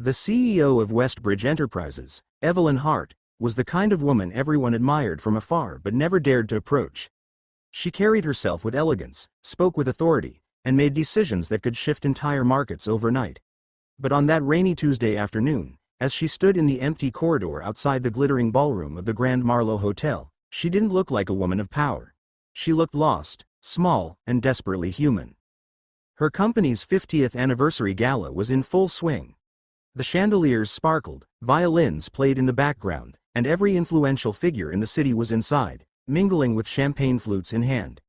The CEO of Westbridge Enterprises, Evelyn Hart, was the kind of woman everyone admired from afar but never dared to approach. She carried herself with elegance, spoke with authority, and made decisions that could shift entire markets overnight. But on that rainy Tuesday afternoon, as she stood in the empty corridor outside the glittering ballroom of the Grand Marlowe Hotel, she didn't look like a woman of power. She looked lost, small, and desperately human. Her company's 50th anniversary gala was in full swing. The chandeliers sparkled, violins played in the background, and every influential figure in the city was inside, mingling with champagne flutes in hand.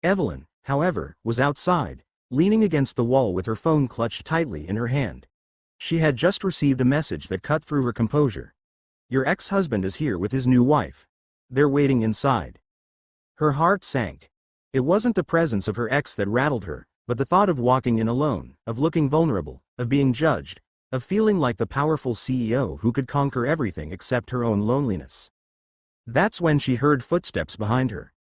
Evelyn, however, was outside, leaning against the wall with her phone clutched tightly in her hand. She had just received a message that cut through her composure. "Your ex-husband is here with his new wife. They're waiting inside." Her heart sank. It wasn't the presence of her ex that rattled her, but the thought of walking in alone, of looking vulnerable, of being judged, of feeling like the powerful CEO who could conquer everything except her own loneliness. That's when she heard footsteps behind her.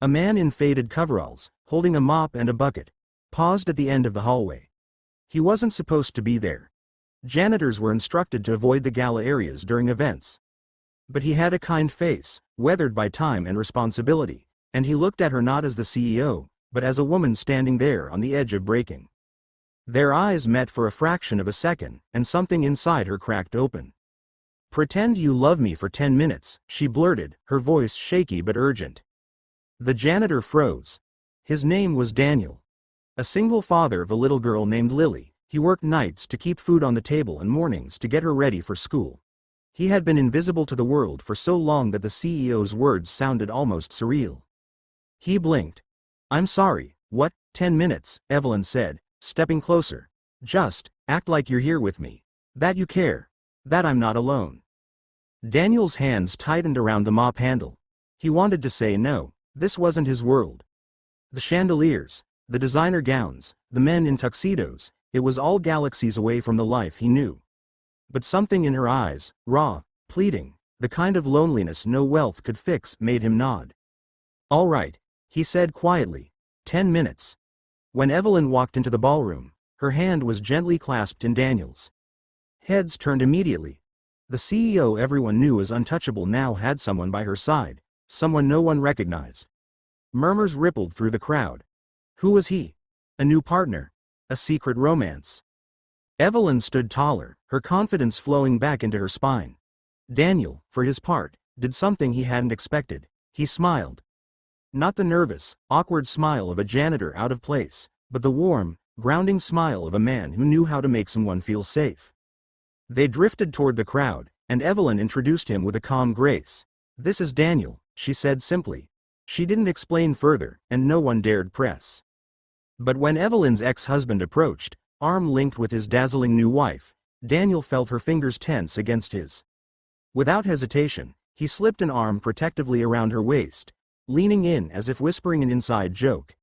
A man in faded coveralls, holding a mop and a bucket, paused at the end of the hallway. He wasn't supposed to be there. Janitors were instructed to avoid the gala areas during events. But he had a kind face, weathered by time and responsibility, and he looked at her not as the CEO, but as a woman standing there on the edge of breaking. Their eyes met for a fraction of a second, and something inside her cracked open. "Pretend you love me for 10 minutes, she blurted, her voice shaky but urgent. The janitor froze. His name was Daniel. A single father of a little girl named Lily, he worked nights to keep food on the table and mornings to get her ready for school. He had been invisible to the world for so long that the CEO's words sounded almost surreal. He blinked. "I'm sorry, what, 10 minutes, Evelyn said, stepping closer. "Just, act like you're here with me. That you care. That I'm not alone." Daniel's hands tightened around the mop handle. He wanted to say no, this wasn't his world. The chandeliers, the designer gowns, the men in tuxedos, it was all galaxies away from the life he knew. But something in her eyes, raw, pleading, the kind of loneliness no wealth could fix, made him nod. "All right," he said quietly. 10 minutes. When Evelyn walked into the ballroom, her hand was gently clasped in Daniel's. Heads turned immediately. The CEO everyone knew as untouchable now had someone by her side, someone no one recognized. Murmurs rippled through the crowd. Who was he? A new partner? A secret romance? Evelyn stood taller, her confidence flowing back into her spine. Daniel, for his part, did something he hadn't expected. He smiled. Not the nervous, awkward smile of a janitor out of place, but the warm, grounding smile of a man who knew how to make someone feel safe. They drifted toward the crowd, and Evelyn introduced him with a calm grace. "This is Daniel," she said simply. She didn't explain further, and no one dared press. But when Evelyn's ex-husband approached, arm linked with his dazzling new wife, Daniel felt her fingers tense against his. Without hesitation, he slipped an arm protectively around her waist, leaning in as if whispering an inside joke.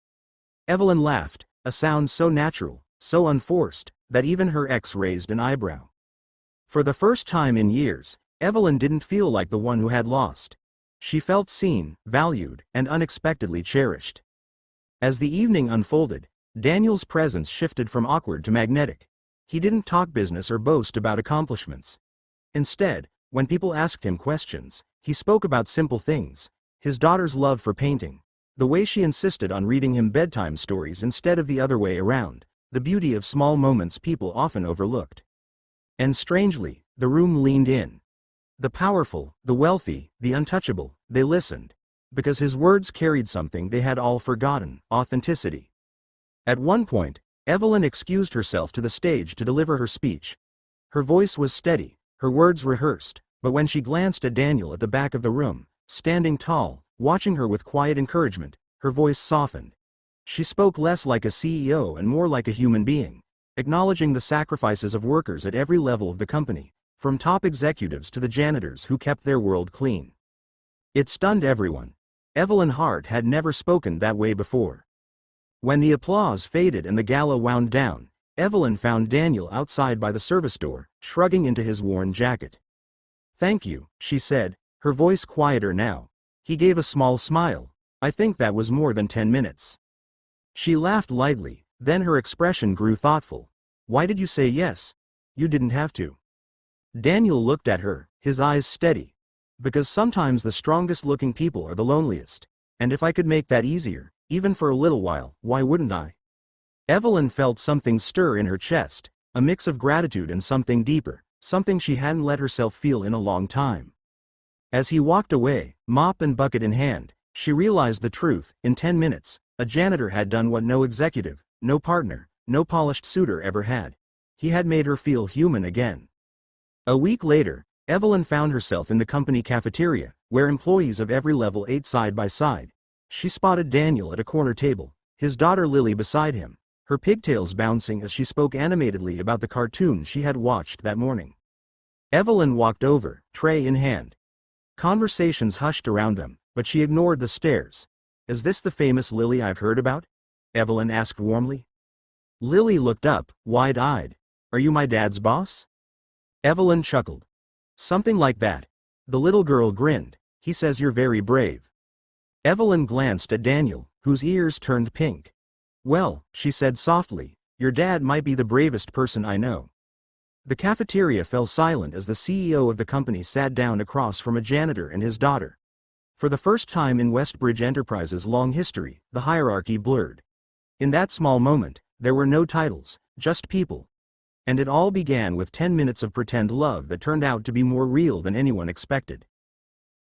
Evelyn laughed, a sound so natural, so unforced, that even her ex raised an eyebrow. For the first time in years, Evelyn didn't feel like the one who had lost. She felt seen, valued, and unexpectedly cherished. As the evening unfolded, Daniel's presence shifted from awkward to magnetic. He didn't talk business or boast about accomplishments. Instead, when people asked him questions, he spoke about simple things. His daughter's love for painting, the way she insisted on reading him bedtime stories instead of the other way around, the beauty of small moments people often overlooked. And strangely, the room leaned in. The powerful, the wealthy, the untouchable, they listened. Because his words carried something they had all forgotten: authenticity. At one point, Evelyn excused herself to the stage to deliver her speech. Her voice was steady, her words rehearsed, but when she glanced at Daniel at the back of the room, standing tall, watching her with quiet encouragement, her voice softened. She spoke less like a CEO and more like a human being, acknowledging the sacrifices of workers at every level of the company, from top executives to the janitors who kept their world clean. It stunned everyone. Evelyn Hart had never spoken that way before. When the applause faded and the gala wound down, Evelyn found Daniel outside by the service door, shrugging into his worn jacket. "Thank you," she said, her voice quieter now. He gave a small smile. "I think that was more than 10 minutes. She laughed lightly, then her expression grew thoughtful. "Why did you say yes? You didn't have to. Daniel looked at her, his eyes steady. Because sometimes the strongest looking people are the loneliest. And if I could make that easier, even for a little while, why wouldn't I? Evelyn felt something stir in her chest, a mix of gratitude and something deeper, something she hadn't let herself feel in a long time. As he walked away, mop and bucket in hand, she realized the truth. In 10 minutes, a janitor had done what no executive, no partner, no polished suitor ever had. He had made her feel human again. A week later, Evelyn found herself in the company cafeteria, where employees of every level ate side by side. She spotted Daniel at a corner table, his daughter Lily beside him, her pigtails bouncing as she spoke animatedly about the cartoon she had watched that morning. Evelyn walked over, tray in hand. Conversations hushed around them, but she ignored the stares. Is this the famous Lily I've heard about? Evelyn asked warmly. Lily looked up, wide-eyed. Are you my dad's boss? Evelyn chuckled. Something like that. The little girl grinned. He says you're very brave. Evelyn glanced at Daniel, whose ears turned pink. Well, she said softly, your dad might be the bravest person I know. The cafeteria fell silent as the CEO of the company sat down across from a janitor and his daughter. For the first time in Westbridge Enterprises' long history, the hierarchy blurred. In that small moment, there were no titles, just people. And it all began with 10 minutes of pretend love that turned out to be more real than anyone expected.